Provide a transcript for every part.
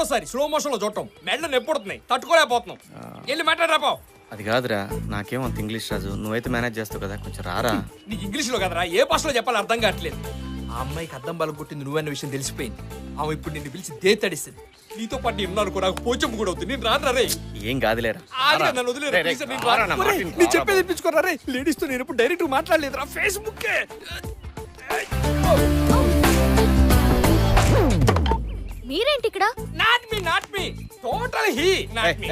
రెండోసారి slow motion లో చూడటం మెడలు నొప్పుడుతున్నాయి, తట్టుకోలేకపోతున్నాం. వెళ్ళి మాట్లాడరాపో. అది కాదురా, నాకేం అంత ఇంగ్లీష్ రాజు, నువ్వైతే మేనేజ్ చేస్తావు కదా, కొంచెం రారా. నీకు ఇంగ్లీష్ లో కదరా, ఏ భాషలో చెప్పాలో అర్థం కావట్లేదు. ఆ అమ్మాయికి అద్దం బలం కొట్టింది నువ్వన్న విషయం తెలిసిపోయింది. ఆమె ఇప్పుడు నిన్ను పిలిచి దేతడిస్తుంది. నీతో పాటు నేను ఉన్నాను కూడా, పోచమ్మ కూడా అవుతుంది. నేను రాను రే. ఏం కాదులేరా, నన్ను వదిలేరా. నేను చెప్పేది తెప్పించుకోరా రే. లేడీస్ తో నేను ఇప్పుడు డైరెక్ట్ మాట్లాడలేదురా, ఫేస్బుక్. మీరేంటి ఇక్కడ? Not me total he not me.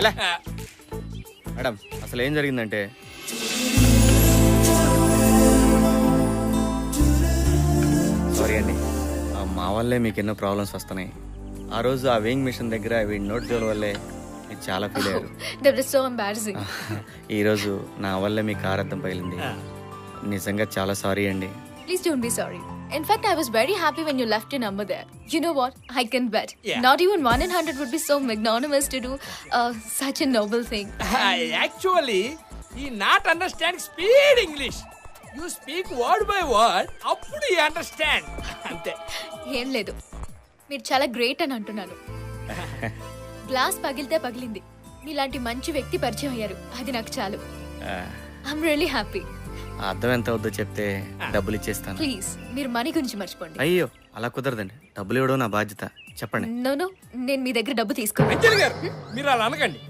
Madam అసలు ఏం జరిగిందంటే, సారీ అండి, మా వల్లే మీకు ఎన్నో ప్రాబ్లమ్స్ వస్తున్నాయి. ఆ రోజు ఆ వేయింగ్ మిషన్ దగ్గర వీడి నోట్ జోల వల్లే మీరు చాలా ఫీల్ అయ్యారు. That was so embarrassing. ఈరోజు నా వల్లే మీ కారు అద్దం పగిలింది. నిజంగా చాలా సారీ అండి. Please don't be sorry. In fact, I was very happy when you left your number there. You know what? I can bet. Yeah. Not even 1 in 100 would be so magnanimous to do such a noble thing. Actually I not understand speed English. You speak word by word, అప్పుడు I understand. అంతే. ఏం లేదు, మీరు చాలా great అని అంటున్నాను. Glass పగిలితే పగిలింది, మీలాంటి మంచి వ్యక్తి పరిచయం అయ్యారు, అది నాకు చాలు. I'm really happy. ఆ అద్దం ఎంత అవుద్దో చెప్తే డబ్బులు ఇచ్చేస్తాను. ప్లీజ్ మీరు మనీ గురించి మర్చిపోండి. అయ్యో అలా కుదరదండి, డబ్బులు ఇవ్వడం నా బాధ్యత. చెప్పండి. నో, నేను మీ దగ్గర డబ్బు తీసుకోను. అంజలి గారు, మీరు అలా అనకండి.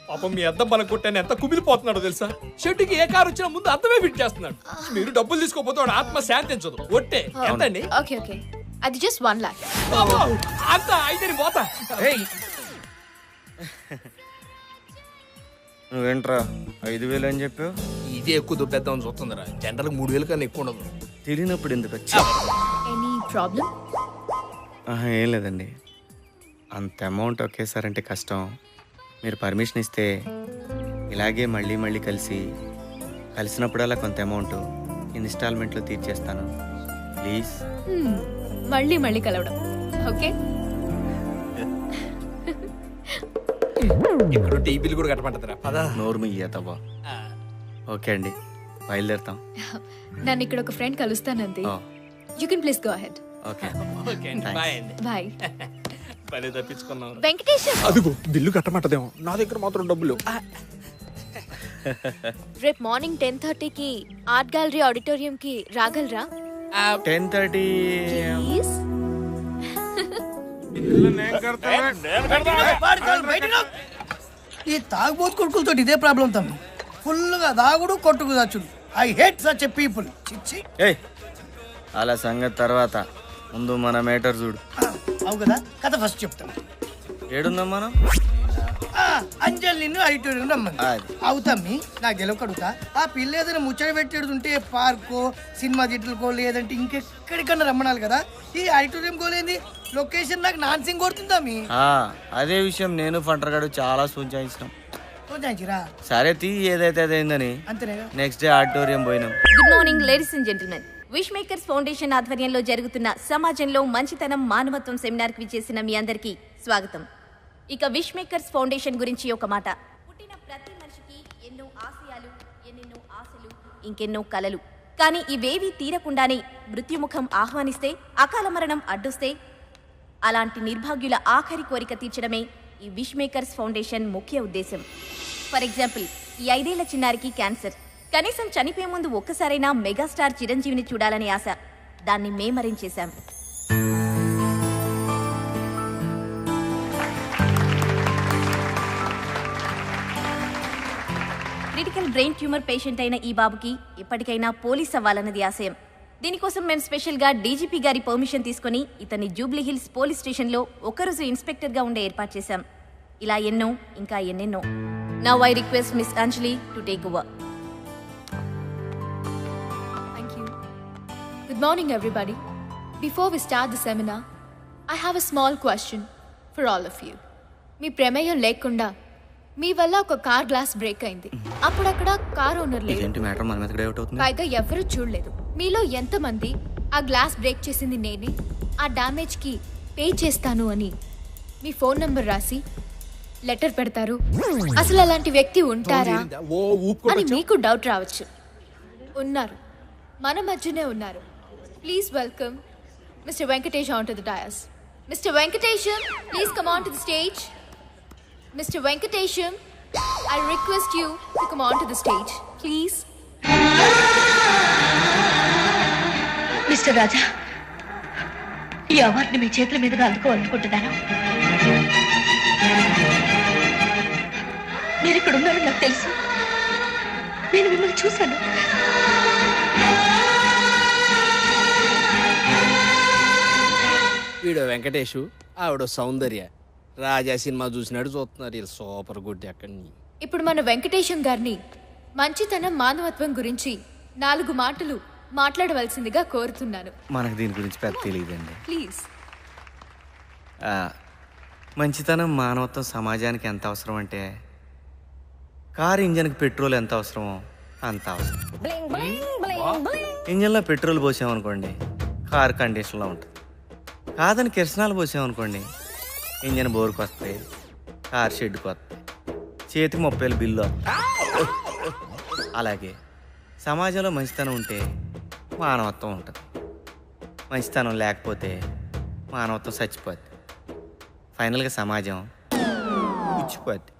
పాపం మీ అద్దం బలం కొట్టాను ఎంత కుమిలిపోతున్నాడో తెలుసా. షెడ్డుకి ఏ కారు వచ్చినా ముందు అద్దమే ఫిట్ చేస్తున్నాడు. మీరు డబ్బులు తీసుకోపోతే వాడు ఆత్మ శాంతించదు. ఒట్టే ఎంతండి? ఓకే, అది జస్ట్ 1 lakh. అంత అయితే పోతా. నువ్వేంట్రా 5,000 అని చెప్పావు? ఇది ఎక్కువ దుబ్బేద్దామని చూస్తుందిరా. జనరల్ 3,000 కన్నా ఎక్కువ ఉండదు. తెలియనప్పుడు ఎందుకు వచ్చా? Any problem? ఏం లేదండి, అంత అమౌంట్ ఒకేసారి అంటే కష్టం. మీరు పర్మిషన్ ఇస్తే ఇలాగే మళ్ళీ మళ్ళీ కలిసినప్పుడల్లా కొంత అమౌంట్ ఇన్స్టాల్మెంట్లో తీర్చేస్తాను. ప్లీజ్. మళ్ళీ కలవడం. ఓకే, ఇప్పుడు టీ బిల్ కూడా కట్టమంటారా? పదా. నోరు ముయ్యేతవ్వా. ఓకే అండి, బయలుదేరుతాం. నన్ను ఇక్కడ ఒక ఫ్రెండ్ కలుస్తానంది. You can please go ahead. Okay bye అండి. బాయ్. పని తప్పించుకున్నాం. వెంకటేశం, అదిగో బిల్లు కట్టమంటదేమో, నా దగ్గర మాత్రం డబ్బులు. రేపు మార్నింగ్ 10:30కి ఆర్ట్ గ్యాలరీ ఆడిటోరియం కి రాగలరా? 10:30. ప్లీజ్. ఈ తాగుబోతు కొడుకులతో ఇదే ప్రాబ్లం తమ్మి. ఫుల్గా దాగుడు కొట్టుకు దాచుడు. I hate such a people. ఏయ్ అలా సంగతి తర్వాత, ముందు మన మేటర్ చూడు. అవు కదా, కథ ఫస్ట్ చెప్తాను. ఏడుందాం మనం? అంజలి నిన్ను ఆడిటోరియం రమ్మని. అవుతమ్మి, నాకు గెలవకడుగుతా. ఆ పిల్ల ఏదైనా ముచ్చట పెట్టేడుంటే పార్కో, సినిమా థియేటర్కో, లేదంటే ఇంకెక్కడికన్నా రమ్మనాలి కదా. ఈ ఆడిటోరియం కోలేంది, లొకేషన్ నాకు నాన్సింగ్ కొడుతుందమ్మి. అదే విషయం నేను ఫంటర్గాడు చాలా సూచించినాం. సరే తీ, ఏదైతే అదైందని. అంతేనేగా. నెక్స్ట్ డే ఆడిటోరియం పోయినాం. Good morning ladies and gentlemen. Wish Makers Foundation ఆధ్వర్యంలో జరుగుతున్న సమాజంలో మంచితనం మానవత్వం సెమినార్కి విచ్చేసిన మీ అందరికీ స్వాగతం. ఇక విష్ మేకర్స్ ఫౌండేషన్ గురించి ఒక మాట. పుట్టిన ప్రతి మనిషికి ఎన్నో ఆశయాలు, ఎన్నెన్నో ఆశలు, ఇంకెన్నో కలలు. కానీ ఇవేవీ తీరకుండానే మృత్యుముఖం ఆహ్వానిస్తే, అకాల మరణం అడ్డొస్తే, అలాంటి నిర్భాగ్యుల ఆఖరి కోరిక తీర్చడమే ఈ విష్ మేకర్స్ ఫౌండేషన్ ముఖ్య ఉద్దేశం. ఫర్ ఎగ్జాంపుల్, ఈ 5 ఏళ్ల చిన్నారికి క్యాన్సర్. కనీసం చనిపోయే ముందు ఒక్కసారైనా మెగాస్టార్ చిరంజీవిని చూడాలనే ఆశ. దాన్ని మేమరించేశాం. క్రిటికల్ బ్రెయిన్ ట్యూమర్ పేషెంట్ అయిన ఈ బాబుకి ఎప్పటికైనా పోలీస్ అవ్వాలన్నది ఆశయం. దీనికోసం మేము స్పెషల్గా డీజీపీ గారి పర్మిషన్ తీసుకుని ఇతన్ని జూబ్లీ హిల్స్ పోలీస్ స్టేషన్లో ఒక్కరోజు ఇన్స్పెక్టర్గా ఉండే ఏర్పాటు చేశాం. ఇలా ఎన్నో, ఇంకా ఎన్నెన్నో. Now I request miss Anjali to take over. Good morning, everybody. Before we start the seminar, I have a small question for all of you. మీ ప్రమేయం లేకుండా మీ వల్ల ఒక కార్ గ్లాస్ బ్రేక్ అయింది. అప్పుడు అక్కడ కార్ ఓనర్ లేదు, పైగా ఎవరు చూడలేదు. మీలో ఎంతమంది ఆ గ్లాస్ బ్రేక్ చేసింది నేనే, ఆ డ్యామేజ్ కి పే చేస్తాను అని మీ ఫోన్ నంబర్ రాసి లెటర్ పెడతారు? అసలు అలాంటి వ్యక్తి ఉంటారా అని మీకు డౌట్ రావచ్చు. ఉన్నారు, మన మధ్యనే ఉన్నారు. Please welcome Mr. Venkatesh onto the dais. Mr. Venkatesham, please come on to the stage. Mr. Venkatesham, I request you to come on to the stage, please. Mister Raja, ఈ అవార్డుని మీ చేతుల మీదుగా అందుకోవాలనుకుంటున్నాను. మీరు ఇక్కడ ఉన్నారని నాకు తెలుసు. నేను మిమ్మల్ని చూశాను. వీడు వెంకటేషు, ఆవిడ సౌందర్య. రాజా సినిమా చూసినట్టు చూస్తున్నారు వీళ్ళు. Super good. ఎక్కడి ఇప్పుడు మన వెంకటేశం గారిని మంచితనం మానవత్వం గురించి 4 మాటలు మాట్లాడవలసిందిగా కోరుతున్నాను. మనకు దీని గురించి పెద్ద తెలియదండి. ప్లీజ్. మంచితనం మానవత్వం సమాజానికి ఎంత అవసరం అంటే కారు ఇంజన్కి పెట్రోల్ ఎంత అవసరమో అంత అవసరం. ఇంజన్లో పెట్రోల్ పోసామనుకోండి కారు కండిషన్లో ఉంటుంది. కాదని కిరసనాలు పోసామనుకోండి ఇంజన్ బోరుకు వస్తాయి, కారు షెడ్కి వస్తాయి, చేతికి 30,000 బిల్లు వస్తాయి. అలాగే సమాజంలో మంచితనం ఉంటే మానవత్వం ఉంటుంది. మంచితనం లేకపోతే మానవత్వం చచ్చిపోద్ది. ఫైనల్గా సమాజం పుచ్చిపోద్ది.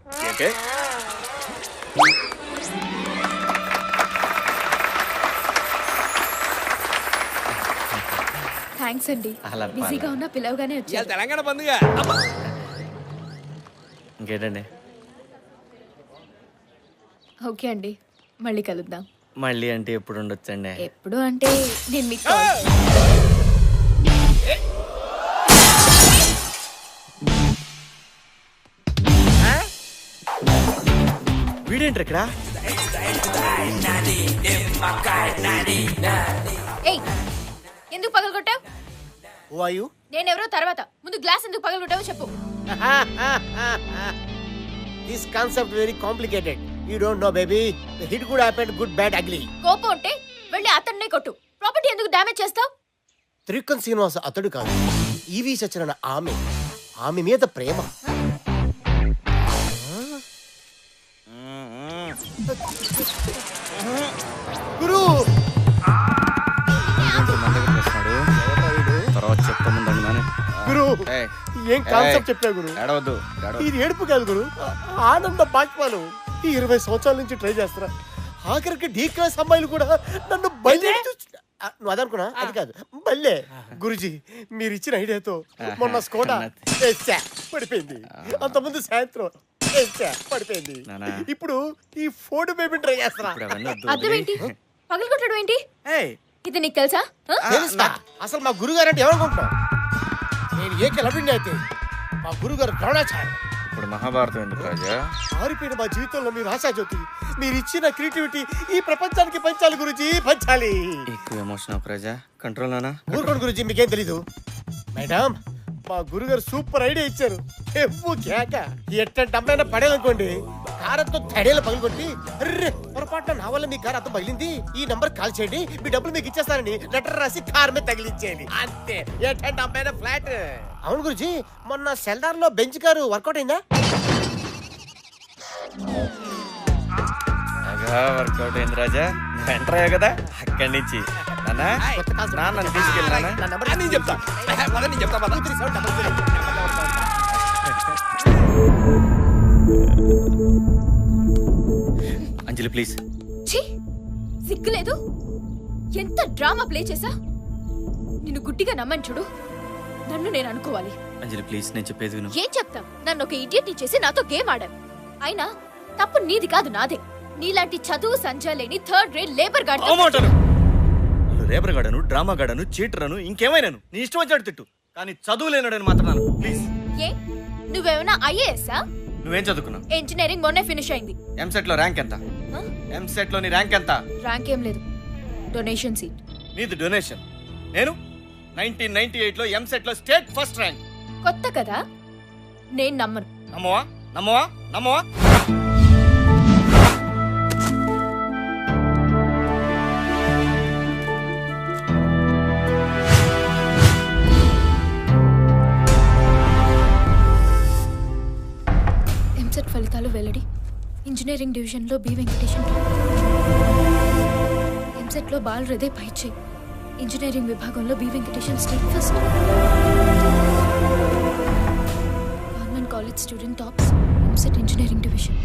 థ్యాంక్స్ అండి. అలా బిజీగా ఉన్న పిలవగానే ఇవాళ వచ్చారు. తెలంగాణ పండుగ. ఇంకేంటండి? ఓకే అండి, మళ్ళీ కలుద్దాం. మళ్ళీ అంటే ఎప్పుడు ఉండొచ్చండి? ఎప్పుడు అంటే నేను మీకు కాల్ వీడేంటి ఇక్కడ? ఏయ్, ఎందుకు పగలగొట్టావు? Who are you? నేనెవరో తర్వాత, ముందు గ్లాస్ ఎందుకు పగలగొట్టావో చెప్పు. This concept very complicated. You don't know, baby. The hit could happen, good, bad, ugly. కోపం ఉంటే వెళ్ళి అతన్నే కొట్టు. ప్రాపర్టీ ఎందుకు డ్యామేజ్ చేస్తావు? త్రికన్ శ్రీనివాస అతడు కాదు, ఈవి సచరణ ఆమె మీద ప్రేమ. గురు తర్వాత చెప్తాముందండి నాని. గురు ఏయ్, ఏం కాన్సెప్ట్ చెప్పా గురు? ఏడవద్దు. ఇది ఏడుపు కాదు గురు, ఆనంద బాష్పాలు. ఈ 20 సంవత్సరాల నుంచి ట్రై చేస్తున్నా. ఆఖరికి డీ క్లాస్ అమ్మాయిలు కూడా నన్ను బయలు నువ్వు అదనుకున్నా, అది కాదు బల్లే. గురుజీ మీరు ఇచ్చిన ఐడియాతో మొన్న స్కోడా వేసా పడిపోయింది, అంతకుముందు సాయంత్రం వేసా పడిపోయింది. ఇప్పుడు ఈ ఫోటో బేబీ ట్రై చేస్తున్నా. అర్థం ఏంటి? పగలగొట్టడం ఏంటి? ఇది నీకు తెలుసా? తెలుసా? అసలు మా గురుగారు అంటే ఎవరనుకుంటున్నావు? నేను ఏకలవ్యుడిని అయితే మా గురుగారు ద్రోణాచార్య. ఇప్పుడు మహాభారతం ఎందుకు రాజా? మారిపోయిన మా జీవితంలో మీరు ఆశాజ్యోతి. మీరు ఇచ్చిన క్రియేటివిటీ ఈ ప్రపంచానికి పంచాలి గురుజీ, పంచాలి. ఎక్కువ ఎమోషన్ ఒక రాజా, కంట్రోల్ నానా. ఊరుకోండి గురుజీ, మీకేం తెలీదు. మేడం, మా గురుగారు సూపర్ ఐడియా ఇచ్చారు. ఎవ్వు కేక ఎట్టంటే అమ్మాయినా పడేయాలనుకోండి, కారంతో తడేలు పగలగొట్టి అర్రే పొరపాటున నా వల్ల మీ కారు అర్థం పగిలింది, ఈ నంబర్ కాల్ చేయండి, మీ డబ్బులు మీకు ఇచ్చేస్తానని లెటర్ రాసి కార్ మీద తగిలించేయండి. అంతే. ఎట్టంటే అమ్మాయినా ఫ్లాట్. అవును గురుజీ, మొన్న సెల్దార్ లో బెంచ్ కారు వర్కౌట్ అయిందా? వర్కౌట్ అయింది రాజా. వెంటరాయో కదా అక్కడి నుంచి. నాన్న నాన్న తీసుకెళ్ళినా నేను చెప్తా. నేను చెప్తా పద. అంజలి ప్లీజ్. ఛీ, సిగ్గులేదు? ఎంత డ్రామా ప్లే చేసా? నిన్ను గుడ్డిగా నమ్మని చూడు, నన్ను నేను అనుకోవాలి. అంజలి ప్లీజ్, నేను చెప్పేది విను. ఏం చెప్తాం? నన్ను ఒక ఇడియట్ చేసి నాతో గేమ్ ఆడాం. అయినా తప్పు నీది కాదు, నాదే. నీలాంటి చదువు సంజా లేని థర్డ్ రేట్ లేబర్ గార్డ్. లేబర్ గాడను, డ్రామా గాడను, చీటరను, ఇంకేమైనాను నీ ఇష్టం వచ్చాడు తిట్టు, కానీ చదువు లేనాడని మాత్రం ప్లీజ్. ఏ, నువ్వేమైనా ఐఏఎస్ఆ? నువ్వేం చదువుకున్నావు? ఇంజనీరింగ్ మొన్నే ఫినిష్ అయింది. ఎంసెట్ లో ర్యాంక్ ఎంత? ఎంసెట్ లో నీ ర్యాంక్ ఎంత? ర్యాంక్ ఏం లేదు, డొనేషన్ సీట్. నీది డొనేషన్. నేను 1998 లో ఎంసెట్ లో స్టేట్ ఫస్ట్ ర్యాంక్. కొత్త కదా, నేను నమ్మను. నమ్మవా? నమ్మవా? నమ్మవా? ఎంసెట్ ఫలితాలు వెల్లడి. ఇంజనీరింగ్ డివిజన్లో బి వెంకటేశం టాప్. ఎంసెట్లో బాల్ హృదయ్ పైచే. ఇంజనీరింగ్ విభాగంలో B Venkatesham state first. Student tops EAMCET engineering division.